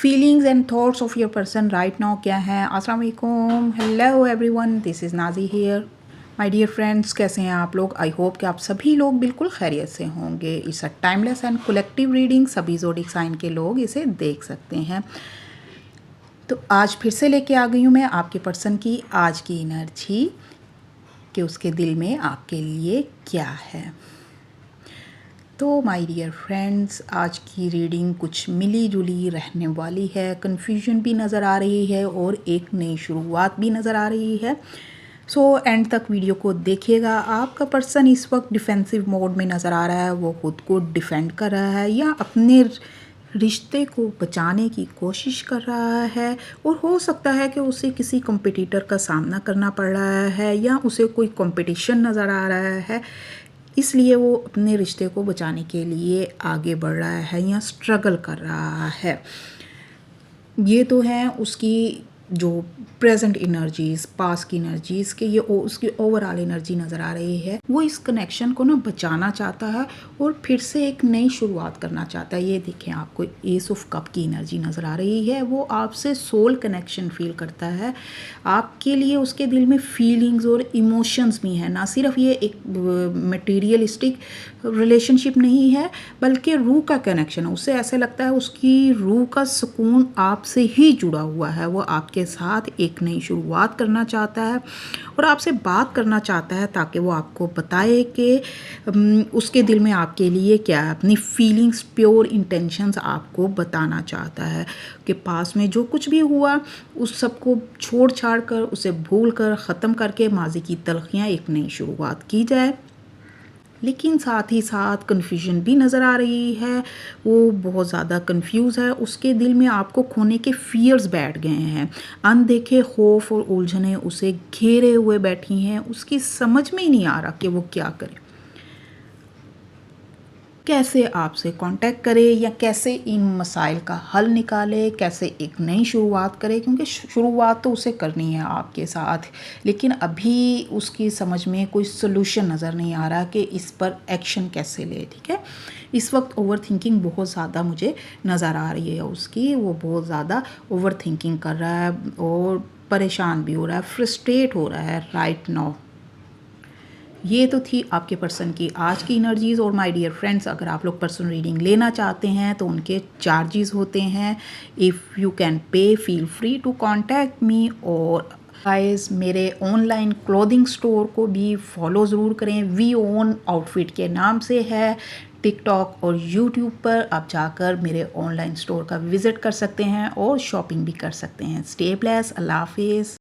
Feelings and thoughts of your person right now क्या हैं। अस्सलाम वालेकुम, hello everyone, this is Naazi here. My dear friends, कैसे हैं आप लोग? आई होप कि आप सभी लोग बिल्कुल खैरियत से होंगे। इस a timeless and collective reading, सभी ज़ोडिक साइन के लोग इसे देख सकते हैं। तो आज फिर से लेके आ गई हूँ मैं आपके पर्सन की आज की एनर्जी कि उसके दिल में आपके लिए क्या है। तो माय डियर फ्रेंड्स, आज की रीडिंग कुछ मिली जुली रहने वाली है। कन्फ्यूजन भी नज़र आ रही है और एक नई शुरुआत भी नज़र आ रही है। सो एंड तक वीडियो को देखिएगा। आपका पर्सन इस वक्त डिफेंसिव मोड में नज़र आ रहा है। वो खुद को डिफेंड कर रहा है या अपने रिश्ते को बचाने की कोशिश कर रहा है, और हो सकता है कि उसे किसी कॉम्पिटिटर का सामना करना पड़ रहा है या उसे कोई कंपटीशन नज़र आ रहा है, इसलिए वो अपने रिश्ते को बचाने के लिए आगे बढ़ रहा है या स्ट्रगल कर रहा है। ये तो है उसकी जो प्रेजेंट एनर्जीज़, पास की एनर्जीज़ के ये उसकी ओवरऑल एनर्जी नज़र आ रही है। वो इस कनेक्शन को ना बचाना चाहता है और फिर से एक नई शुरुआत करना चाहता है। ये देखें, आपको एस ऑफ कप की एनर्जी नज़र आ रही है। वो आपसे सोल कनेक्शन फील करता है। आपके लिए उसके दिल में फीलिंग्स और इमोशंस भी हैं। ना सिर्फ ये एक मटेरियलिस्टिक रिलेशनशिप नहीं है, बल्कि रूह का कनेक्शन है। उससे ऐसे लगता है उसकी रूह का सुकून आपसे ही जुड़ा हुआ है। वो आपके साथ एक नई शुरुआत करना चाहता है और आपसे बात करना चाहता है ताकि वो आपको बताए कि उसके दिल में आपके लिए क्या है। अपनी फीलिंग्स, प्योर इंटेंशंस आपको बताना चाहता है कि पास में जो कुछ भी हुआ उस सबको छोड़ छाड़ कर, उसे भूल कर, ख़त्म करके माजी की तलखियाँ एक नई शुरुआत की जाए। लेकिन साथ ही साथ कन्फ्यूजन भी नज़र आ रही है। वो बहुत ज़्यादा कंफ्यूज है। उसके दिल में आपको खोने के फियर्स बैठ गए हैं। अनदेखे खौफ और उलझनें उसे घेरे हुए बैठी हैं। उसकी समझ में ही नहीं आ रहा कि वो क्या करे, कैसे आपसे कांटेक्ट करे या कैसे इन मसाइल का हल निकाले, कैसे एक नई शुरुआत करे। क्योंकि शुरुआत तो उसे करनी है आपके साथ, लेकिन अभी उसकी समझ में कोई सोल्यूशन नज़र नहीं आ रहा कि इस पर एक्शन कैसे ले। ठीक है, इस वक्त ओवर थिंकिंग बहुत ज़्यादा मुझे नज़र आ रही है उसकी। वो बहुत ज़्यादा ओवर थिंकिंग कर रहा है और परेशान भी हो रहा है, फ्रस्ट्रेट हो रहा है राइट नाउ। ये तो थी आपके पर्सन की आज की एनर्जीज़। और माय डियर फ्रेंड्स, अगर आप लोग पर्सन रीडिंग लेना चाहते हैं तो उनके चार्जेस होते हैं। If you can pay, feel free to contact me. और गाइस, मेरे ऑनलाइन क्लोथिंग स्टोर को भी फॉलो ज़रूर करें। वी ओन आउटफिट के नाम से है। टिकटॉक और यूट्यूब पर आप जाकर मेरे ऑनलाइन स्टोर का विज़िट कर सकते हैं और शॉपिंग भी कर सकते हैं। स्टे ब्लेस्ड, अल्लाह हाफिज़।